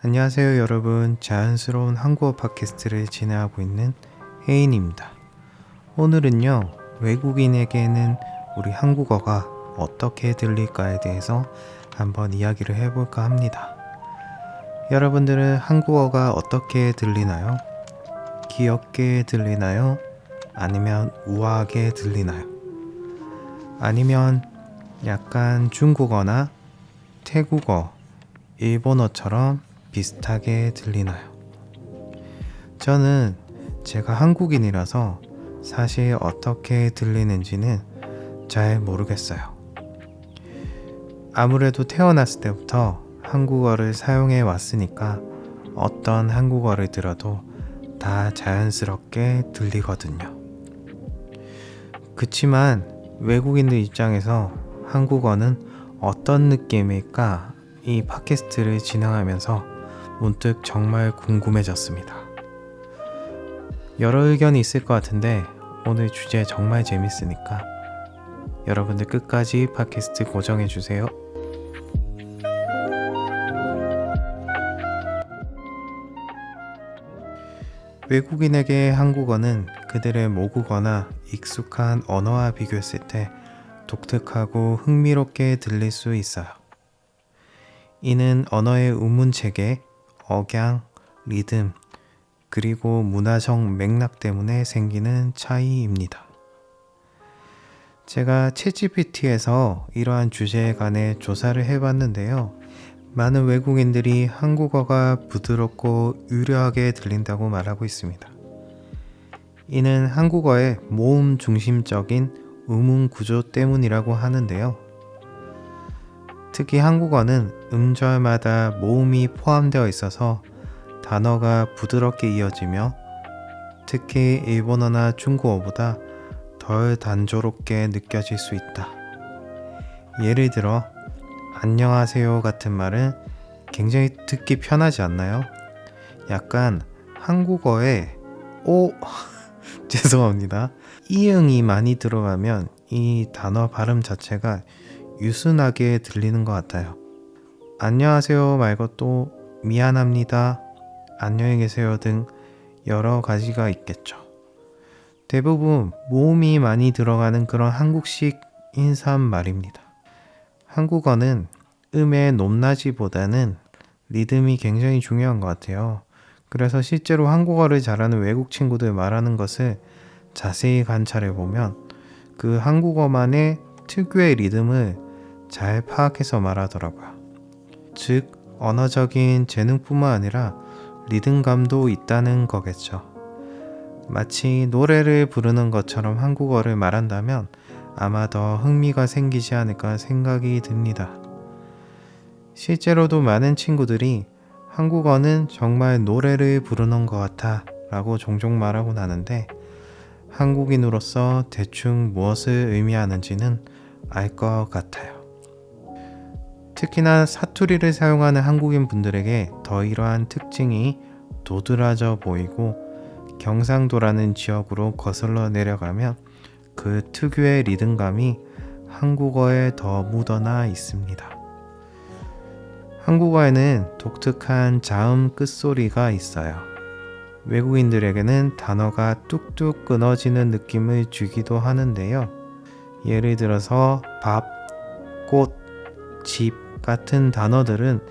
안녕하세요 여러분. 자연스러운 한국어 팟캐스트를 진행하고 있는 혜인입니다. 오늘은요, 외국인에게는 우리 한국어가 어떻게 들릴까에 대해서 한번 이야기를 해볼까 합니다. 여러분들은 한국어가 어떻게 들리나요? 귀엽게 들리나요? 아니면 우아하게 들리나요? 아니면 약간 중국어나 태국어, 일본어처럼 비슷하게 들리나요? 저는 제가 한국인이라서 사실 어떻게 들리는지는 잘 모르겠어요. 아무래도 태어났을 때부터 한국어를 사용해 왔으니까 어떤 한국어를 들어도 다 자연스럽게 들리거든요. 그치만 외국인들 입장에서 한국어는 어떤 느낌일까? 이 팟캐스트를 진행하면서 문득 정말 궁금해졌습니다. 여러 의견이 있을 것 같은데 오늘 주제 정말 재밌으니까 여러분들 끝까지 팟캐스트 고정해주세요. 외국인에게 한국어는 그들의 모국어나 익숙한 언어와 비교했을 때 독특하고 흥미롭게 들릴 수 있어요. 이는 언어의 우문체계, 억양, 리듬, 그리고 문화적 맥락 때문에 생기는 차이입니다. 제가 챗GPT에서 이러한 주제에 관해 조사를 해봤는데요. 많은 외국인들이 한국어가 부드럽고 유려하게 들린다고 말하고 있습니다. 이는 한국어의 모음 중심적인 음운 구조 때문이라고 하는데요. 특히 한국어는 음절마다 모음이 포함되어 있어서 단어가 부드럽게 이어지며 특히 일본어나 중국어보다 덜 단조롭게 느껴질 수 있다. 예를 들어 안녕하세요 같은 말은 굉장히 듣기 편하지 않나요? 약간 한국어에 죄송합니다. 이응이 많이 들어가면 이 단어 발음 자체가 유순하게 들리는 것 같아요. 안녕하세요 말고 또 미안합니다, 안녕히 계세요 등 여러 가지가 있겠죠. 대부분 모음이 많이 들어가는 그런 한국식 인사말입니다. 한국어는 음의 높낮이보다는 리듬이 굉장히 중요한 것 같아요. 그래서 실제로 한국어를 잘하는 외국 친구들 말하는 것을 자세히 관찰해 보면 그 한국어만의 특유의 리듬을 잘 파악해서 말하더라고요. 즉, 언어적인 재능뿐만 아니라 리듬감도 있다는 거겠죠. 마치 노래를 부르는 것처럼 한국어를 말한다면 아마 더 흥미가 생기지 않을까 생각이 듭니다. 실제로도 많은 친구들이 한국어는 정말 노래를 부르는 것 같아 라고 종종 말하곤 하는데 한국인으로서 대충 무엇을 의미하는지는 알 것 같아요. 특히나 사투리를 사용하는 한국인 분들에게 더 이러한 특징이 도드라져 보이고 경상도라는 지역으로 거슬러 내려가면 그 특유의 리듬감이 한국어에 더 묻어나 있습니다. 한국어에는 독특한 자음 끝소리가 있어요. 외국인들에게는 단어가 뚝뚝 끊어지는 느낌을 주기도 하는데요. 예를 들어서 밥, 꽃, 집 같은 단어들은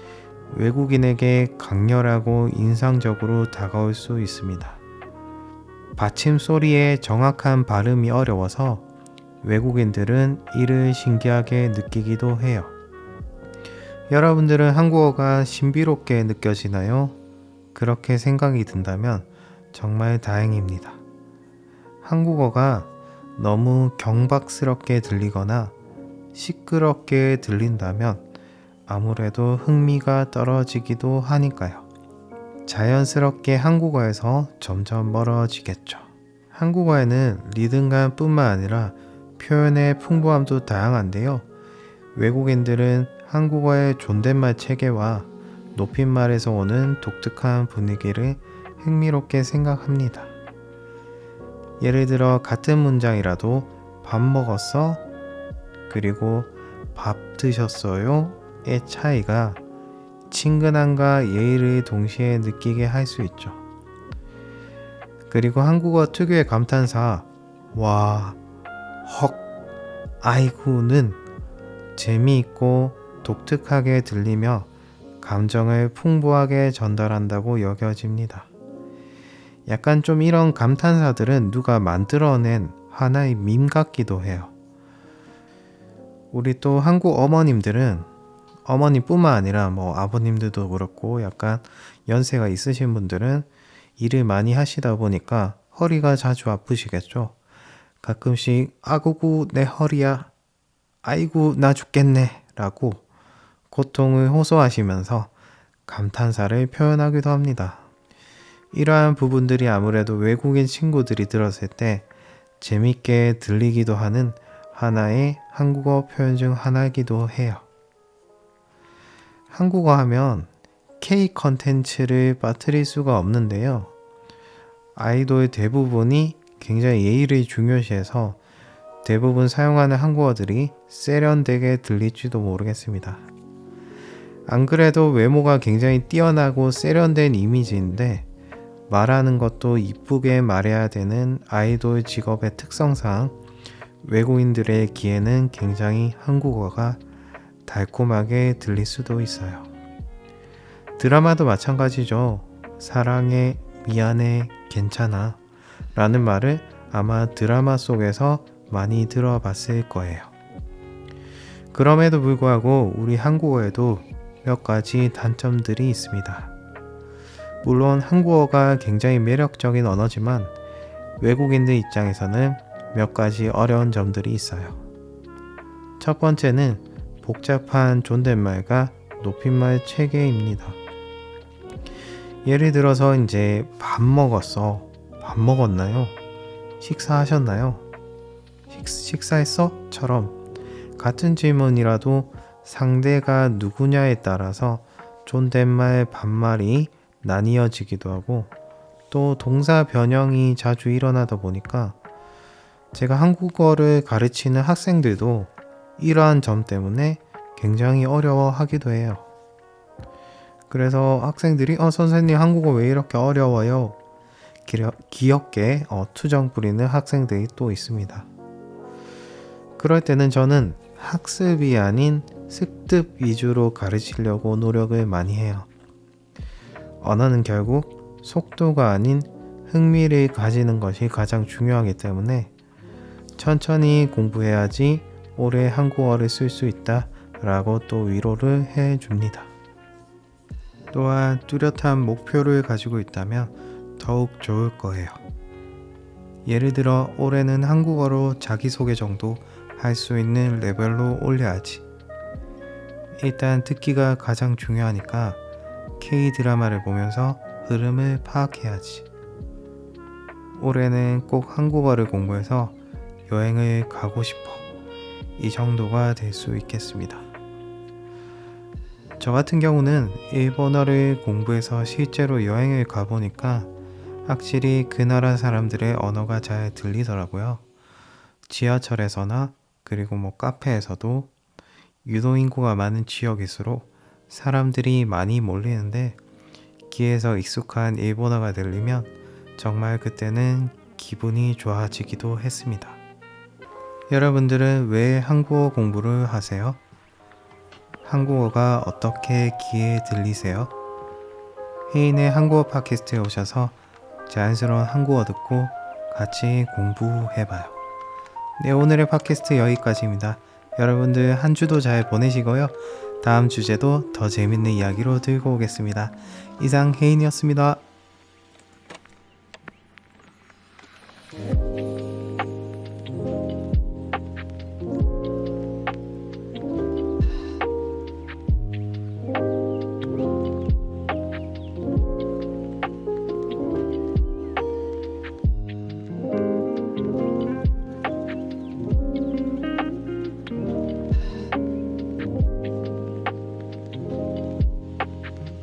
외국인에게 강렬하고 인상적으로 다가올 수 있습니다. 받침 소리의 정확한 발음이 어려워서 외국인들은 이를 신기하게 느끼기도 해요. 여러분들은 한국어가 신비롭게 느껴지나요? 그렇게 생각이 든다면 정말 다행입니다. 한국어가 너무 경박스럽게 들리거나 시끄럽게 들린다면 아무래도 흥미가 떨어지기도 하니까요. 자연스럽게 한국어에서 점점 멀어지겠죠. 한국어에는 리듬감 뿐만 아니라 표현의 풍부함도 다양한데요. 외국인들은 한국어의 존댓말 체계와 높임말에서 오는 독특한 분위기를 흥미롭게 생각합니다. 예를 들어 같은 문장이라도 밥 먹었어? 그리고 밥 드셨어요? 의 차이가 친근함과 예의를 동시에 느끼게 할 수 있죠. 그리고 한국어 특유의 감탄사 와, 헉, 아이고는 재미있고 독특하게 들리며 감정을 풍부하게 전달한다고 여겨집니다. 약간 좀 이런 감탄사들은 누가 만들어낸 하나의 밈 같기도 해요. 우리 또 한국 어머님들은 어머님뿐만 아니라 뭐 아버님들도 그렇고 약간 연세가 있으신 분들은 일을 많이 하시다 보니까 허리가 자주 아프시겠죠. 가끔씩 아구구 내 허리야, 아이고 나 죽겠네 라고 고통을 호소하시면서 감탄사를 표현하기도 합니다. 이러한 부분들이 아무래도 외국인 친구들이 들었을 때 재밌게 들리기도 하는 하나의 한국어 표현 중 하나이기도 해요. 한국어 하면 K 컨텐츠를 빠뜨릴 수가 없는데요. 아이돌 대부분이 굉장히 예의를 중요시해서 대부분 사용하는 한국어들이 세련되게 들릴지도 모르겠습니다. 안 그래도 외모가 굉장히 뛰어나고 세련된 이미지인데 말하는 것도 이쁘게 말해야 되는 아이돌 직업의 특성상 외국인들의 귀에는 굉장히 한국어가 달콤하게 들릴 수도 있어요. 드라마도 마찬가지죠. 사랑해, 미안해, 괜찮아 라는 말을 아마 드라마 속에서 많이 들어봤을 거예요. 그럼에도 불구하고 우리 한국어에도 몇 가지 단점들이 있습니다. 물론 한국어가 굉장히 매력적인 언어지만 외국인들 입장에서는 몇 가지 어려운 점들이 있어요. 첫 번째는 복잡한 존댓말과 높임말 체계입니다. 예를 들어서 이제 밥 먹었어, 밥 먹었나요? 식사하셨나요? 식사했어? 처럼 같은 질문이라도 상대가 누구냐에 따라서 존댓말 반말이 나뉘어지기도 하고 또 동사 변형이 자주 일어나다 보니까 제가 한국어를 가르치는 학생들도 이러한 점 때문에 굉장히 어려워하기도 해요. 그래서 학생들이 선생님 한국어 왜 이렇게 어려워요? 귀엽게 투정 부리는 학생들이 또 있습니다. 그럴 때는 저는 학습이 아닌 습득 위주로 가르치려고 노력을 많이 해요. 언어는 결국 속도가 아닌 흥미를 가지는 것이 가장 중요하기 때문에 천천히 공부해야지 오래 한국어를 쓸 수 있다 라고 또 위로를 해줍니다. 또한 뚜렷한 목표를 가지고 있다면 더욱 좋을 거예요. 예를 들어 올해는 한국어로 자기소개 정도 할 수 있는 레벨로 올려야지. 일단 듣기가 가장 중요하니까 K-드라마를 보면서 흐름을 파악해야지. 올해는 꼭 한국어를 공부해서 여행을 가고 싶어. 이 정도가 될 수 있겠습니다. 저 같은 경우는 일본어를 공부해서 실제로 여행을 가보니까 확실히 그 나라 사람들의 언어가 잘 들리더라고요. 지하철에서나 그리고 카페에서도 유도인구가 많은 지역일수록 사람들이 많이 몰리는데 귀에서 익숙한 일본어가 들리면 정말 그때는 기분이 좋아지기도 했습니다. 여러분들은 왜 한국어 공부를 하세요? 한국어가 어떻게 귀에 들리세요? 혜인의 한국어 팟캐스트에 오셔서 자연스러운 한국어 듣고 같이 공부해봐요. 네, 오늘의 팟캐스트 여기까지입니다. 여러분들 한 주도 잘 보내시고요. 다음 주제도 더 재밌는 이야기로 들고 오겠습니다. 이상 혜인이었습니다.